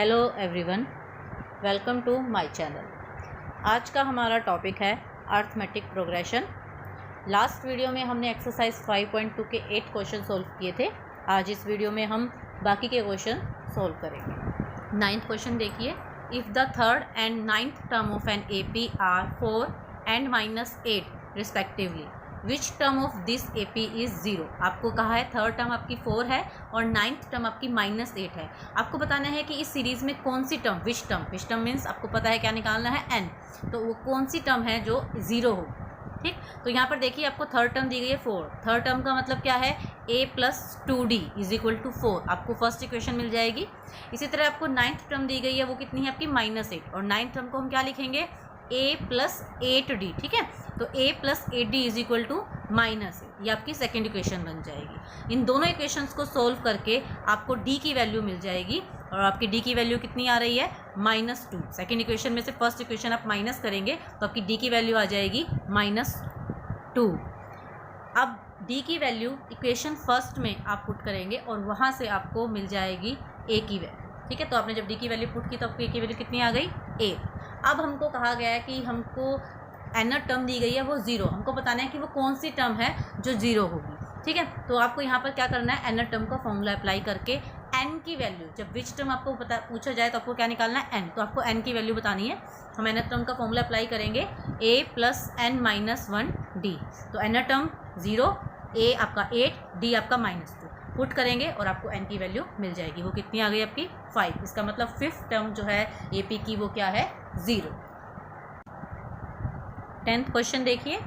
Hello everyone, welcome to my channel. आज का हमारा टॉपिक है अर्थमेटिक प्रोग्रेशन। लास्ट वीडियो में हमने एक्सरसाइज 5.2 के 8 क्वेश्चन सोल्व किए थे। आज इस वीडियो में हम बाकी के क्वेश्चन सोल्व करेंगे। 9th क्वेश्चन देखिए, if the third and 9th term of an AP are 4 and -8 respectively, which term of this AP is 0। आपको कहा है थर्ड टर्म आपकी 4 है और 9th टर्म आपकी -8 है। आपको बताना है कि इस सीरीज़ में कौन सी टर्म, विच टर्म मीन्स आपको पता है क्या निकालना है n, तो वो कौन सी टर्म है जो 0 हो। ठीक, तो यहाँ पर देखिए आपको थर्ड टर्म दी गई है 4। थर्ड टर्म का मतलब क्या है, a + 2d = 4। आपको फर्स्ट इक्वेशन मिल जाएगी। इसी तरह आपको 9th टर्म दी गई है, वो कितनी है आपकी -8, और 9th टर्म को हम क्या लिखेंगे, a + 8d। ठीक है, तो a + 8d = -8, ये आपकी सेकेंड इक्वेशन बन जाएगी। इन दोनों इक्वेशंस को सोल्व करके आपको d की वैल्यू मिल जाएगी, और आपकी d की वैल्यू कितनी आ रही है, -2। सेकेंड इक्वेशन में से फर्स्ट इक्वेशन आप माइनस करेंगे तो आपकी d की वैल्यू आ जाएगी -2। अब d की वैल्यू इक्वेशन फर्स्ट में आप पुट करेंगे और वहाँ से आपको मिल जाएगी a की वैल्यू। ठीक है, तो आपने जब d की वैल्यू पुट की तो आपको a की वैल्यू कितनी आ गई, a। अब हमको कहा गया है कि हमको nth टर्म दी गई है वो 0, हमको बताना है कि वो कौन सी टर्म है जो 0 होगी। ठीक है, तो आपको यहाँ पर क्या करना है, nth टर्म का फॉर्मूला अप्लाई करके n की वैल्यू, जब विच टर्म आपको पूछा जाए तो आपको क्या निकालना है, n, तो आपको n की वैल्यू बतानी है। हम nth टर्म का फॉर्मूला अप्लाई करेंगे, a + n - 1d, तो nth टर्म 0, a आपका 8, d आपका -2 पुट करेंगे और आपको n की वैल्यू मिल जाएगी। वो कितनी आ गई आपकी 5। इसका मतलब 5th टर्म जो है AP की वो क्या है, 0। 10th क्वेश्चन देखिए,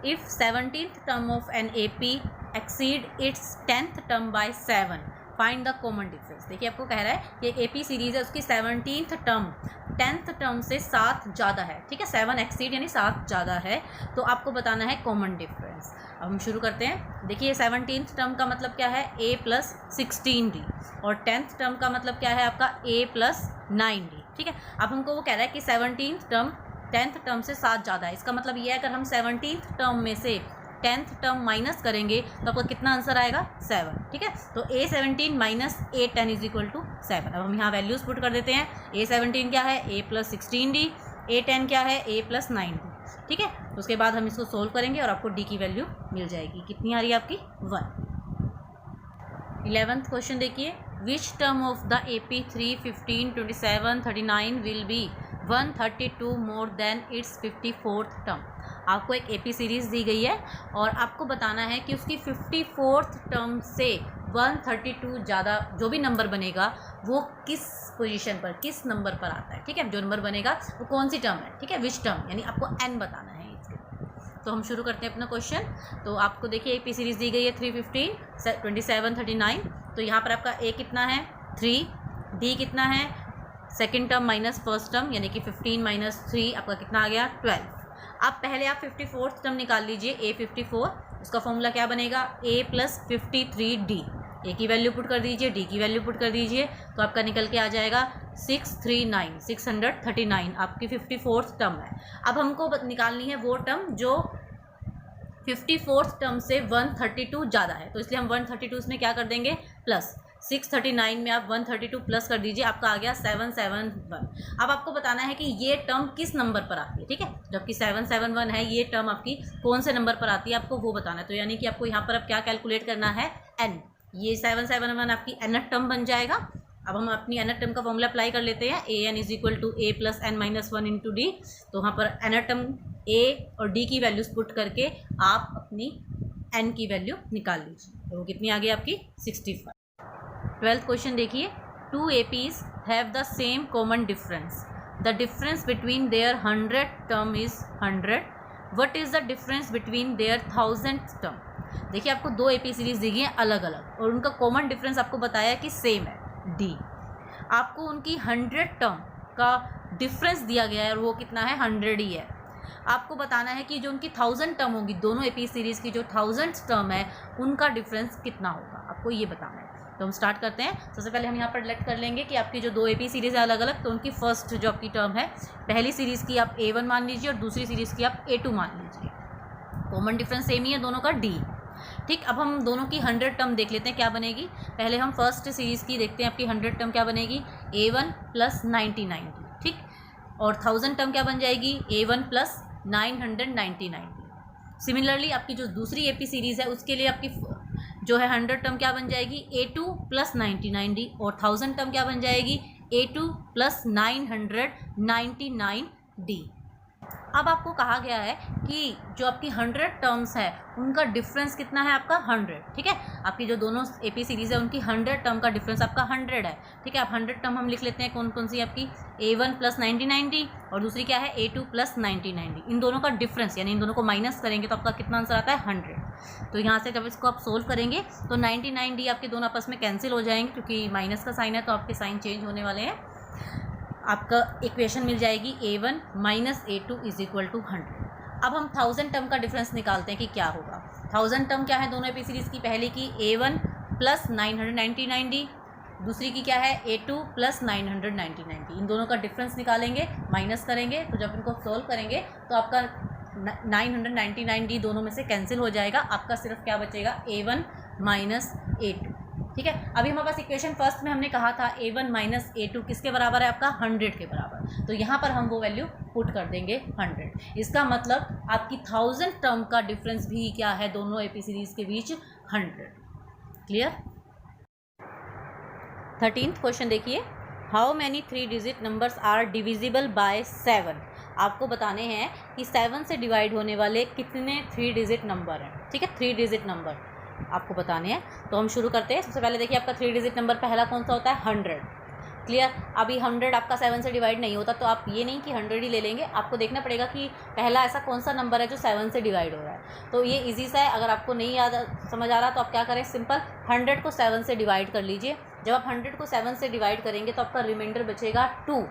if 17th term of an AP exceed its 10th term by 7, find the common difference. देखिए आपको कह रहा है कि AP सीरीज़ है, उसकी 17th टर्म 10th टर्म से 7 ज़्यादा है। ठीक है, 7 एक्सीड यानी 7 ज़्यादा है, तो आपको बताना है कॉमन डिफरेंस। अब हम शुरू करते हैं। देखिए 17th टर्म का मतलब क्या है, a + 16d, और 10th टर्म का मतलब क्या है आपका a + 9d। ठीक है, अब हमको वो कह रहा है कि 17th टर्म 10th टर्म से 7 ज़्यादा है। इसका मतलब ये है अगर हम 17th टर्म में से 10th टर्म माइनस करेंगे तो आपको कितना आंसर आएगा, 7। ठीक है, तो a17 - a10 = 7। अब हम यहाँ वैल्यूज़ पुट कर देते हैं। a17 क्या है, a + 16d, a10 क्या है, a + 9d। ठीक है, तो उसके बाद हम इसको सोल्व करेंगे और आपको d की वैल्यू मिल जाएगी। कितनी आ रही है आपकी, 1। 11th क्वेश्चन देखिए, विच term of the AP 3, 15, 27, 39 will be 132 more than it's 54th term. आपको एक AP सीरीज़ दी गई है और आपको बताना है कि उसकी 54th टर्म से 132 ज़्यादा जो भी नंबर बनेगा वो किस पोजीशन पर, किस नंबर पर आता है। ठीक है, जो नंबर बनेगा वो कौन सी टर्म है। ठीक है, विच टर्म, यानी आपको n बताना है इसके। तो हम शुरू करते हैं अपना क्वेश्चन। तो आपको देखिए AP सीरीज़ दी गई है 3, 15, 27, 39। तो यहाँ पर आपका a कितना है, 3, d कितना है, second term minus first term, यानी कि 15 - 3 आपका कितना आ गया, 12। अब पहले आप 54th टर्म निकाल लीजिए, a54। उसका फॉर्मूला क्या बनेगा, a + 53d। a की वैल्यू पुट कर दीजिए, d की वैल्यू पुट कर दीजिए, तो आपका निकल के आ जाएगा 639 आपकी 54th टर्म है। अब हमको निकालनी है वो टर्म जो 54th टर्म से 132 ज़्यादा है, तो इसलिए हम 132 में क्या कर देंगे, प्लस 639 में आप 132 प्लस कर दीजिए, आपका आ गया 771। अब आपको बताना है कि ये टर्म किस नंबर पर आती है। ठीक है, जबकि 771 है, ये टर्म आपकी कौन से नंबर पर आती है, आपको वो बताना है। तो यानी कि आपको यहाँ पर अब क्या कैलकुलेट करना है, n। ये 771 आपकी nth टर्म बन जाएगा। अब हम अपनी nth टर्म का फॉर्मूला अप्लाई कर लेते हैं, an = a + n - 1 × d। तो वहाँ पर nth टर्म a और d की वैल्यूज़ पुट करके आप अपनी n की वैल्यू निकाल लीजिए। तो वो कितनी आ गई आपकी, 65। 12th क्वेश्चन देखिए, 2 APs have the same common difference. The difference between their 100th term is 100। What is the difference between their 1000th term. देखिए आपको 2 AP सीरीज़ दी गई हैं अलग अलग, और उनका कॉमन डिफरेंस आपको बताया कि सेम है, D। आपको उनकी 100th टर्म का डिफरेंस दिया गया है और वो कितना है, 100 ही है। आपको बताना है कि जो उनकी 1000 टर्म होगी, दोनों AP सीरीज़ की जो 1000th टर्म है उनका डिफरेंस कितना होगा, आपको ये बताना है। तो हम स्टार्ट करते हैं। सबसे पहले हम यहाँ पर लेट कर लेंगे कि आपकी जो 2 AP सीरीज़ है अलग अलग, तो उनकी फर्स्ट जो आपकी टर्म है, पहली सीरीज़ की आप A1 मान लीजिए और दूसरी सीरीज़ की आप A2 मान लीजिए। कॉमन डिफरेंस सेम ही है दोनों का, D। ठीक, अब हम दोनों की 100 टर्म देख लेते हैं क्या बनेगी। पहले हम फर्स्ट सीरीज़ की देखते हैं, आपकी 100 टर्म क्या बनेगी, A1 + 9090, ठीक, और 1000 टर्म क्या बन जाएगी, A1 + 999। सिमिलरली आपकी जो दूसरी AP सीरीज़ है उसके लिए आपकी जो है 100 टर्म क्या बन जाएगी, A2 + 99D, और 1000 टर्म क्या बन जाएगी, A2 + 999D। अब आपको कहा गया है कि जो आपकी 100 टर्म्स है उनका डिफरेंस कितना है, आपका 100, ठीक है। आपकी जो दोनों AP सीरीज़ है उनकी 100 टर्म का डिफरेंस आपका 100 है, ठीक है। आप 100 टर्म हम लिख लेते हैं, कौन कौन सी आपकी, A1 + 99D और दूसरी क्या है, A2 + 99D। इन दोनों का डिफरेंस यानी इन दोनों को माइनस करेंगे तो आपका कितना आंसर आता है, 100। तो यहाँ से जब इसको आप सोल्व करेंगे तो 99D आपके दोनों आपस में कैंसिल हो जाएंगे, क्योंकि माइनस का साइन है तो आपके साइन चेंज होने वाले हैं। आपका इक्वेशन मिल जाएगी A1 - A2 = 100। अब हम 1000 टर्म का डिफरेंस निकालते हैं कि क्या होगा। 1000 टर्म क्या है दोनों AP सीरीज़ की, पहले की A1 + 999D, दूसरी की क्या है, A2 + 999D। इन दोनों का डिफरेंस निकालेंगे, माइनस करेंगे, तो जब इनको सोल्व करेंगे तो आपका 999D दोनों में से कैंसिल हो जाएगा, आपका सिर्फ क्या बचेगा, A1 - A2, ठीक है। अभी हमारे पास इक्वेशन फर्स्ट में हमने कहा था A1 - A2 किसके बराबर है, आपका 100 के बराबर। तो यहाँ पर हम वो वैल्यू पुट कर देंगे 100। इसका मतलब आपकी 1000 टर्म का डिफरेंस भी क्या है दोनों AP सीरीज़ के बीच, 100। क्लियर। 13th क्वेश्चन देखिए, how many 3 digit numbers are divisible by 7। आपको बताने हैं कि 7 से डिवाइड होने वाले कितने 3 डिजिट नंबर हैं, ठीक है। 3 डिजिट नंबर आपको बताने हैं, तो हम शुरू करते हैं। सबसे पहले देखिए आपका 3 डिजिट नंबर पहला कौन सा होता है, 100। क्लियर। अभी 100 आपका 7 से डिवाइड नहीं होता, तो आप ये नहीं कि 100 ही ले लेंगे, आपको देखना पड़ेगा कि पहला ऐसा कौन सा नंबर है जो 7 से डिवाइड हो रहा है। तो ये इजी सा है, अगर आपको नहीं याद समझ आ रहा तो आप क्या करें, सिंपल 100 को 7 से डिवाइड कर लीजिए। जब आप 100 को 7 से डिवाइड करेंगे तो आपका रिमाइंडर बचेगा 2,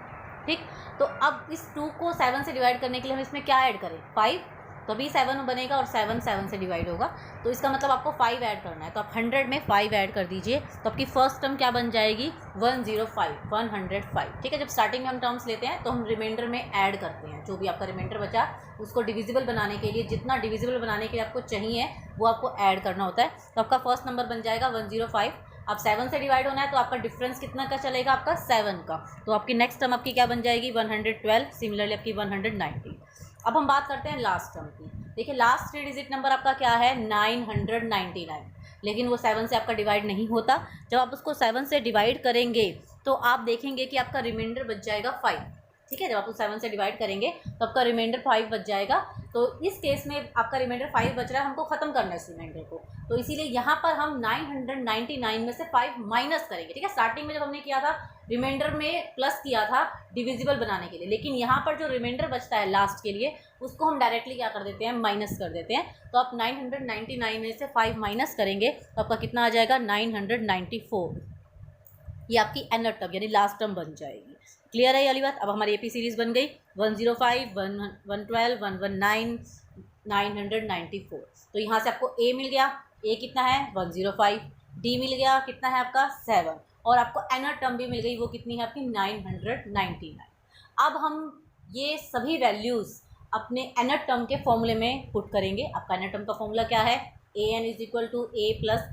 ठीक। तो अब इस 2 को 7 से डिवाइड करने के लिए हम इसमें क्या ऐड करें, 5, तभी 7 बनेगा और 7 7 से डिवाइड होगा, तो इसका मतलब आपको 5 ऐड करना है। तो आप 100 में 5 ऐड कर दीजिए, तो आपकी फर्स्ट टर्म क्या बन जाएगी, 105, 105, ठीक है। जब स्टार्टिंग में हम टर्म्स लेते हैं तो हम रिमाइंडर में ऐड करते हैं, जो भी आपका रिमाइंडर बचा उसको डिविजिबल बनाने के लिए, जितना डिविजिबल बनाने के लिए आपको चाहिए वो आपको ऐड करना होता है। तो आपका फर्स्ट नंबर बन जाएगा 105। अब 7 से डिवाइड होना है तो आपका डिफरेंस कितना का चलेगा, आपका 7 का। तो आपकी नेक्स्ट टर्म आपकी क्या बन जाएगी, 112, सिमिलरली आपकी 190। अब हम बात करते हैं लास्ट टर्म की। देखिए लास्ट 3 डिजिट नंबर आपका क्या है, 999, लेकिन वो 7 से आपका डिवाइड नहीं होता। जब आप उसको 7 से डिवाइड करेंगे तो आप देखेंगे कि आपका रिमाइंडर बच जाएगा 5, ठीक है। जब आप उस 7 से डिवाइड करेंगे तो आपका रिमाइंडर 5 बच जाएगा। तो इस केस में आपका रिमाइंडर 5 बच रहा है, हमको ख़त्म करना है इस रिमाइंडर को, तो इसीलिए यहाँ पर हम 999 में से 5 माइनस करेंगे, ठीक है। स्टार्टिंग में जब हमने किया था रिमाइंडर में प्लस किया था डिविजिबल बनाने के लिए, लेकिन यहाँ पर जो रिमाइंडर बचता है लास्ट के लिए उसको हम डायरेक्टली क्या कर देते हैं, माइनस कर देते हैं। तो आप 999 में से 5 माइनस करेंगे तो आपका कितना आ जाएगा, 994। ये आपकी एनर टर्म यानी लास्ट टर्म बन जाएगी। क्लियर है ये वाली बात। अब हमारी AP सीरीज़ बन गई 105, 112, 119, 994। तो यहाँ से आपको A मिल गया, A कितना है 105, D मिल गया कितना है आपका 7, और आपको एनर टर्म भी मिल गई, वो कितनी है आपकी 999। अब हम ये सभी वैल्यूज़ अपने एनर टर्म के फॉर्मूले में पुट करेंगे। आपका एनर टर्म का फॉर्मूला क्या है, an = a +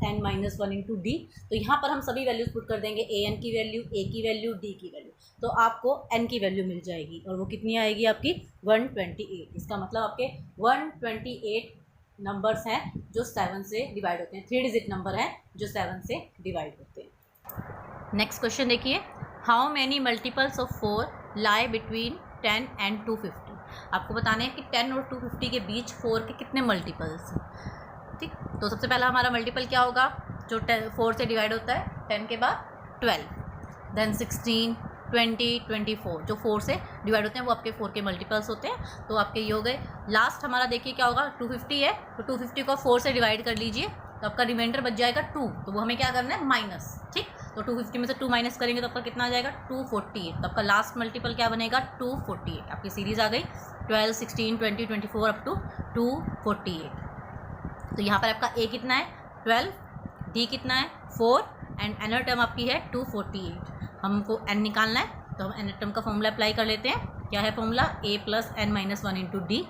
n - 1 × d। तो यहाँ पर हम सभी वैल्यूज़ पुट कर देंगे, an की वैल्यू, a की वैल्यू, d की वैल्यू, तो आपको n की वैल्यू मिल जाएगी, और वो कितनी आएगी आपकी 128। इसका मतलब आपके 128 नंबर्स हैं जो 7 से डिवाइड होते हैं, 3 डिजिट नंबर हैं जो 7 से डिवाइड होते हैं। नेक्स्ट क्वेश्चन देखिए, how many multiples of 4 lie between 10 and 250। आपको बताने हैं कि 10 और 250 के बीच 4 के कितने मल्टीपल्स हैं, ठीक। तो सबसे पहला हमारा मल्टीपल क्या होगा, जो 4 से डिवाइड होता है, 10 के बाद 12, देन 16, 20, 24, जो 4 से डिवाइड होते हैं वो आपके 4 के मल्टीपल्स होते हैं। तो आपके ये हो गए। लास्ट हमारा देखिए क्या होगा, 250 है, तो 250 को 4 से डिवाइड कर लीजिए, तो आपका रिमाइंडर बच जाएगा 2, तो वो हमें क्या करना है, माइनस, ठीक। तो 250 में से 2 माइनस करेंगे तो आपका कितना आ जाएगा, 248। तो आपका लास्ट मल्टीपल क्या बनेगा, 248। आपकी सीरीज़ आ गई 12, 16, 20, 24 अप टू 248। तो यहाँ पर आपका A कितना है 12, D कितना है 4, एंड एनर टर्म आपकी है 248। हमको n निकालना है, तो हम एनर टर्म का फॉर्मूला अप्लाई कर लेते हैं। क्या है फॉर्मूला, a + n - 1 × d।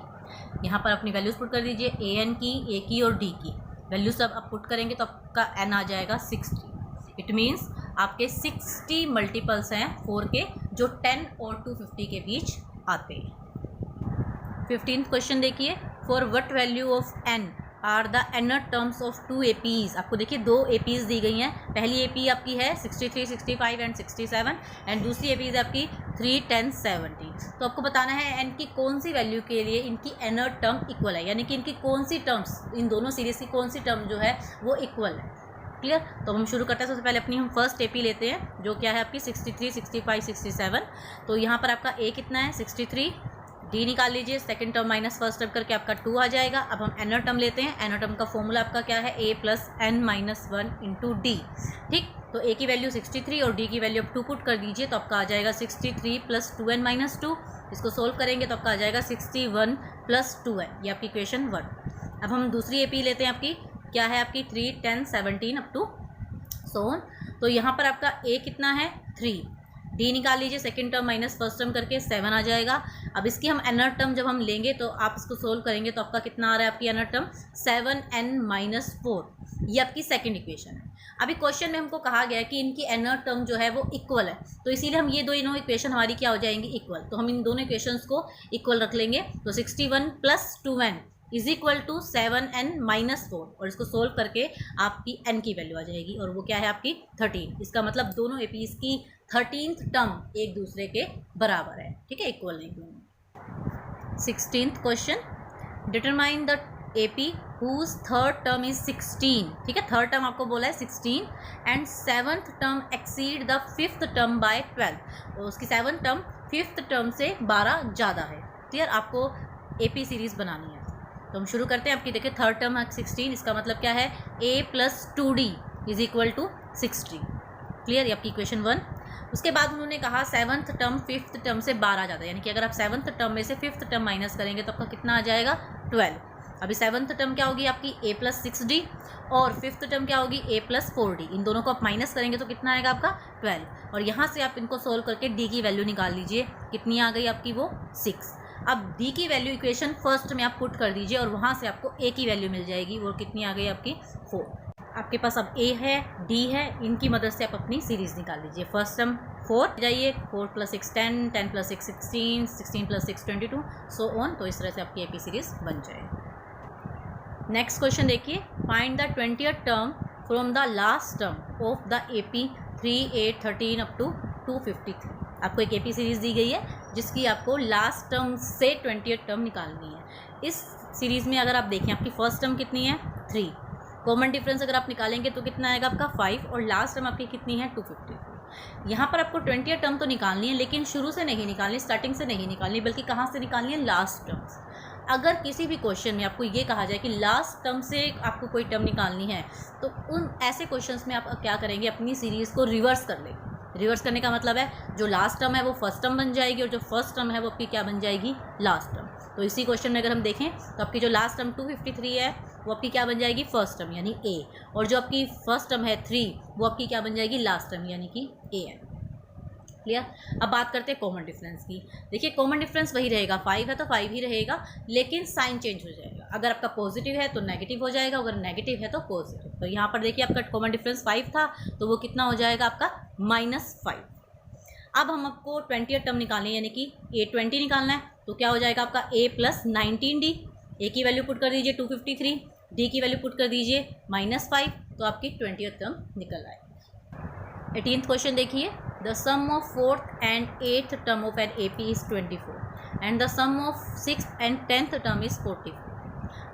यहाँ पर अपनी वैल्यूज़ पुट कर दीजिए, an की, a की और d की वैल्यू सब आप पुट करेंगे तो आपका n आ जाएगा 60। इट मीन्स आपके 60 मल्टीपल्स हैं 4 के जो 10 और 250 के बीच आते हैं। 15th क्वेश्चन देखिए, for what value of n are the nth terms of 2 APs। आपको देखिए 2 APs दी गई हैं। पहली AP आपकी है 63, 65 एंड 67 एंड दूसरी AP है आपकी 3, 10, 70। तो आपको बताना है n की कौन सी वैल्यू के लिए इनकी एनर टर्म इक्वल है, यानी कि इनकी कौन सी टर्म्स, इन दोनों सीरीज की कौन सी टर्म जो है वो इक्वल है। क्लियर। तो हम शुरू करते हैं। सबसे पहले अपनी हम फर्स्ट AP लेते हैं जो क्या है आपकी 63, 65, 67। तो यहाँ पर आपका A कितना है 63, D निकाल लीजिए, second term minus first term करके आपका 2 आ जाएगा। अब हम एनर टर्म लेते हैं। एनर टर्म का फॉर्मूला आपका क्या है A plus n minus 1 into D. ठीक, तो A की वैल्यू 63 और D की वैल्यू आप 2 पुट कर दीजिए तो आपका आ जाएगा 63 प्लस 2n माइनस 2। इसको सोल्व करेंगे तो आपका आ जाएगा 61 प्लस 2n, ये आपकी इक्वेशन 1। अब हम दूसरी AP लेते हैं, आपकी क्या है आपकी 3, 10, 17 अप टू सो ऑन। तो यहाँ पर आपका A कितना है 3, D निकाल लीजिए, second term minus first term करके 7 आ जाएगा। अब इसकी हम एनर टर्म जब हम लेंगे तो आप इसको सोल्व करेंगे तो आपका कितना आ रहा है आपकी एनर टर्म 7n माइनस 4, ये आपकी सेकंड इक्वेशन है। अभी क्वेश्चन में हमको कहा गया है कि इनकी एनर टर्म जो है वो इक्वल है, तो इसीलिए हम ये दोनों इक्वेशन हमारी क्या हो जाएंगी इक्वल। तो हम इन दोनों इक्वेशंस को इक्वल रख लेंगे। तो 61 plus 2n is equal to 7n minus 4 और इसको सोल्व करके आपकी n की वैल्यू आ जाएगी और वो क्या है आपकी 13। इसका मतलब दोनों APs की 13th टर्म एक दूसरे के बराबर है। ठीक है, इक्वल नहीं दोनों। 16th question, determine the AP whose third term is 16। ठीक है, थर्ड टर्म आपको बोला है 16 and seventh term exceed the fifth term by 12। तो उसकी सेवन्थ टर्म फिफ्थ टर्म से 12 ज़्यादा है। क्लियर, आपको AP सीरीज़ बनानी है। तो हम शुरू करते हैं। आपकी देखिए थर्ड टर्म है 16, इसका मतलब क्या है A plus 2D is equal to 60। Clear, ये आपकी इक्वेशन 1। उसके बाद उन्होंने कहा सेवन्थ टर्म फिफ्थ टर्म से 12 ज़्यादा, यानी कि अगर आप सेवन्थ टर्म में से फिफ्थ टर्म माइनस करेंगे तो आपका कितना आ जाएगा 12। अभी सेवन्थ टर्म क्या होगी आपकी A प्लस 6D और फिफ्थ टर्म क्या होगी A प्लस 4D। इन दोनों को आप माइनस करेंगे तो कितना आएगा आपका 12 और यहाँ से आप इनको सोल्व करके D की वैल्यू निकाल लीजिए, कितनी आ गई आपकी वो 6। अब D की वैल्यू इक्वेशन फर्स्ट में आप पुट कर दीजिए और वहाँ से आपको A की वैल्यू मिल जाएगी, वो कितनी आ गई आपकी 4। आपके पास अब A है D है, इनकी मदद से आप अपनी सीरीज़ निकाल लीजिए। फर्स्ट टर्म 4 जाइए, 4 plus 6 10, 10 plus 6 16, 16 plus 6 22 so on. तो इस तरह से आपकी AP सीरीज़ बन जाए। नेक्स्ट क्वेश्चन देखिए, find the 20th term from the last term of the AP 3, 8, 13 up to 253। आपको एक AP सीरीज़ दी गई है जिसकी आपको लास्ट टर्म से 20th टर्म निकालनी है। इस सीरीज़ में अगर आप देखें आपकी फर्स्ट टर्म कितनी है 3, कॉमन डिफरेंस अगर आप निकालेंगे तो कितना आएगा आपका 5 और लास्ट टर्म आपकी कितनी है 254। यहाँ पर आपको 20th टर्म तो निकालनी है लेकिन शुरू से नहीं निकालनी, स्टार्टिंग से नहीं निकालनी, बल्कि कहाँ से निकालनी है लास्ट टर्म्स। अगर किसी भी क्वेश्चन में आपको ये कहा जाए कि लास्ट टर्म से आपको कोई टर्म निकालनी है तो उन ऐसे क्वेश्चंस में आप क्या करेंगे, अपनी सीरीज़ को रिवर्स कर लेंगे। रिवर्स करने का मतलब है जो लास्ट टर्म है वो फर्स्ट टर्म बन जाएगी और जो फर्स्ट टर्म है वो आपकी क्या बन जाएगी लास्ट टर्म। तो इसी क्वेश्चन में अगर हम देखें तो आपकी जो लास्ट टर्म 253 है वो आपकी क्या बन जाएगी फर्स्ट टर्म यानी A, और जो आपकी फर्स्ट टर्म है 3 वो आपकी क्या बन जाएगी लास्ट टर्म यानी कि A है। क्लियर। अब बात करते हैं कॉमन डिफरेंस की। देखिए कॉमन डिफरेंस वही रहेगा, 5 है तो 5 ही रहेगा, लेकिन साइन चेंज हो जाएगा। अगर आपका पॉजिटिव है तो नेगेटिव हो जाएगा, अगर नेगेटिव है तो पॉजिटिव। तो यहाँ पर देखिए आपका कॉमन डिफरेंस 5 था तो वो कितना हो जाएगा आपका -5। अब हम आपको 20th टर्म निकालनी है यानी कि A20 निकालना है। तो क्या हो जाएगा आपका A प्लस 19D। A की वैल्यू पुट कर दीजिए 253, D की वैल्यू पुट कर दीजिए -5, तो आपकी 20th टर्म निकल आएगी। 18th क्वेश्चन देखिए, the sum of 4th and 8th term of an AP is 24 and the sum of 6th and 10th term is 44।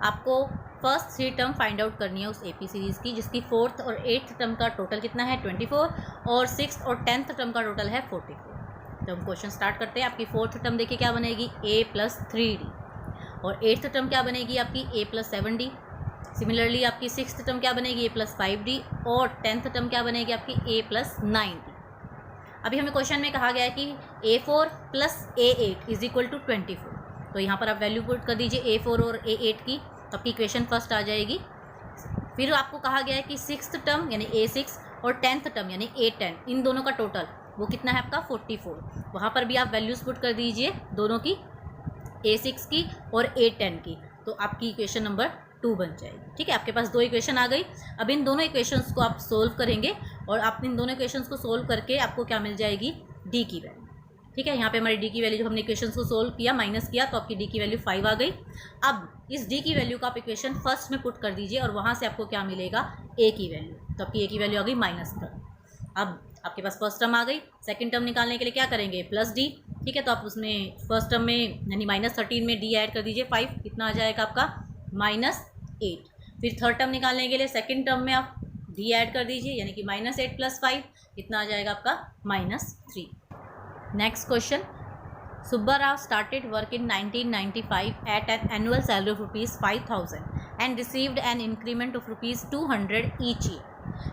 आपको फर्स्ट 3 टर्म फाइंड आउट करनी है उस AP सीरीज़ की जिसकी 4th और 8th टर्म का total कितना है 24 और 6th और 10th टर्म का टोटल है 44। तो हम क्वेश्चन स्टार्ट करते हैं। आपकी 4th टर्म देखिए क्या बनेगी A प्लस 3D और 8th टर्म क्या बनेगी आपकी A प्लस 7D। सिमिलरली आपकी 6th टर्म क्या बनेगी A प्लस 5D और 10th टर्म क्या बनेगी आपकी A प्लस 9D। अभी हमें क्वेश्चन में कहा गया है कि A4 plus A8 is equal to 24। तो यहाँ पर आप वैल्यू पुट कर दीजिए A4 और A8 की, तो आपकी इक्वेशन फर्स्ट आ जाएगी। फिर आपको कहा गया है कि 6th टर्म यानी A6 और 10th टर्म यानी A10 इन दोनों का टोटल वो कितना है आपका 44। वहाँ पर भी आप वैल्यूज़ पुट कर दीजिए दोनों की, A6 की और A10 की, तो आपकी इक्वेशन नंबर 2 बन जाएगी। ठीक है, आपके पास 2 इक्वेशन आ गई। अब इन दोनों इक्वेशंस को आप सोल्व करेंगे और आप इन दोनों इक्वेशंस को सोल्व करके आपको क्या मिल जाएगी, डी की वैल्यू। ठीक है, यहाँ पे हमारी डी की वैल्यू, जो हमने इक्वेशंस को सोल्व किया, माइनस किया, तो आपकी डी की वैल्यू 5 आ गई। अब इस डी की वैल्यू को आप इक्वेशन फर्स्ट में पुट कर दीजिए और वहाँ से आपको क्या मिलेगा, ए की वैल्यू। तो आपकी ए की वैल्यू आ गई -3। अब आपके पास फर्स्ट टर्म आ गई। सेकंड टर्म निकालने के लिए क्या करेंगे, प्लस डी। ठीक है, तो आप उसमें फर्स्ट टर्म में यानी -13 में डी ऐड कर दीजिए 5, कितना आ जाएगा आपका -8। फिर थर्ड टर्म निकालने के लिए सेकंड टर्म में आप डी ऐड कर दीजिए, यानी कि -8 + 5 कितना आ जाएगा आपका -3। Next question, Subbarao started work in 1995 at an annual salary of ₹5,000 and received an increment of ₹200 each year.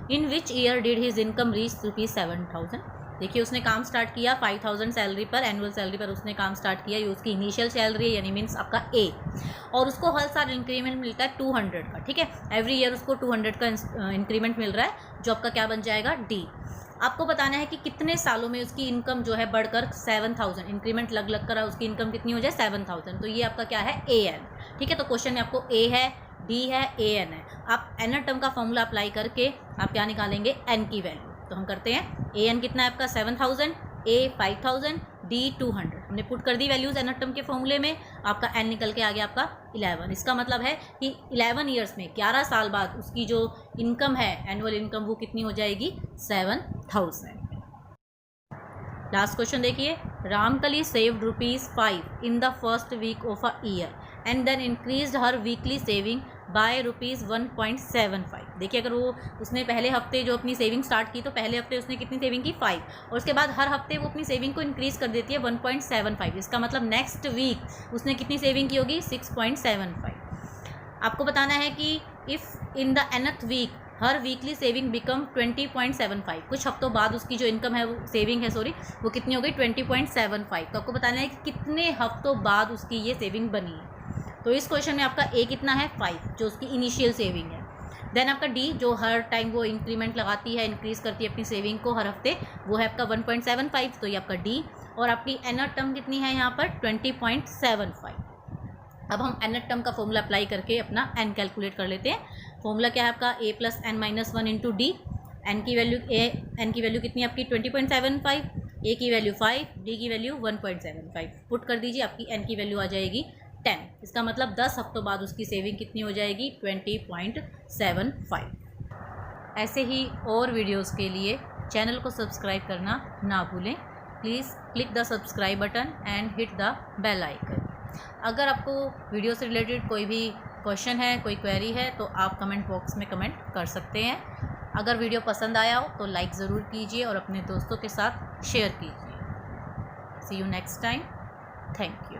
In which year did his income reach ₹7,000? देखिए, उसने काम स्टार्ट किया 5,000 सैलरी पर, एनुअल सैलरी पर उसने काम स्टार्ट किया। ये उसकी इनिशियल सैलरी यानी मीन्स आपका ए, और उसको हर साल इंक्रीमेंट मिलता है 200 का। ठीक है, एवरी ईयर उसको 200 का इंक्रीमेंट मिल रहा है, जो आपका क्या बन जाएगा, डी। आपको बताना है कि कितने सालों में उसकी इनकम जो है बढ़कर 7,000, इंक्रीमेंट लग कर उसकी इनकम कितनी हो जाए, 7,000। तो ये आपका क्या है, ए एन। ठीक है, तो क्वेश्चन में आपको ए है, डी है, ए एन है। आप एन टर्म का फॉर्मूला अप्लाई करके आप क्या निकालेंगे, एन की वैल्यू। तो हम करते हैं, ए एन कितना है आपका 7,000, ए 5,000, डी 200। हमने पुट कर दी वैल्यूज़ एन टर्म के फॉर्मूले में, आपका एन निकल के आ गया आपका 11। इसका मतलब है कि 11 ईयर्स में, 11 साल बाद उसकी जो इनकम है, एनुअल इनकम, वो कितनी हो जाएगी, 7,000। लास्ट क्वेश्चन देखिए, Ramkali saved ₹5 in the first week of a year and then increased her weekly saving by ₹1.75। देखिए, अगर वो उसने पहले हफ्ते जो अपनी सेविंग स्टार्ट की, तो पहले हफ्ते उसने कितनी सेविंग की, 5, और उसके बाद हर हफ्ते वो अपनी सेविंग को इंक्रीज़ कर देती है 1.75। इसका मतलब नेक्स्ट वीक उसने कितनी सेविंग की होगी, 6.75। आपको बताना है कि if in the nth week her weekly saving become 20.75, कुछ हफ्तों बाद उसकी जो इनकम है, वो सेविंग है सॉरी, वो कितनी हो गई, 20.75। तो आपको बताना है कि कितने हफ्तों बाद उसकी ये सेविंग बनी है। तो इस क्वेश्चन में आपका ए कितना है, 5, जो उसकी इनिशियल सेविंग है। देन आपका डी, जो हर टाइम वो इंक्रीमेंट लगाती है, इंक्रीज़ करती है अपनी सेविंग को हर हफ्ते, वो है आपका 1.75। तो ये आपका डी। और आपकी एन टर्म कितनी है यहाँ पर, 20.75। अब हम एन टर्म का फॉर्मूला अप्लाई करके अपना एन कैलकुलेट कर लेते हैं। फॉर्मूला क्या है आपका, ए + n-1 इंटू डी। एन की वैल्यू कितनी है आपकी, 20.75, ए की वैल्यू 5, डी की वैल्यू 1.75। पुट कर दीजिए, आपकी एन की वैल्यू आ जाएगी 10। इसका मतलब 10 हफ्तों बाद उसकी सेविंग कितनी हो जाएगी, 20.75। ऐसे ही और वीडियोस के लिए चैनल को सब्सक्राइब करना ना भूलें। Please click the subscribe button and hit the bell icon. अगर आपको वीडियो से रिलेटेड कोई भी क्वेश्चन है, कोई क्वेरी है, तो आप कमेंट बॉक्स में कमेंट कर सकते हैं। अगर वीडियो पसंद आया हो तो लाइक ज़रूर कीजिए और अपने दोस्तों के साथ शेयर कीजिए। See you next time. Thank you.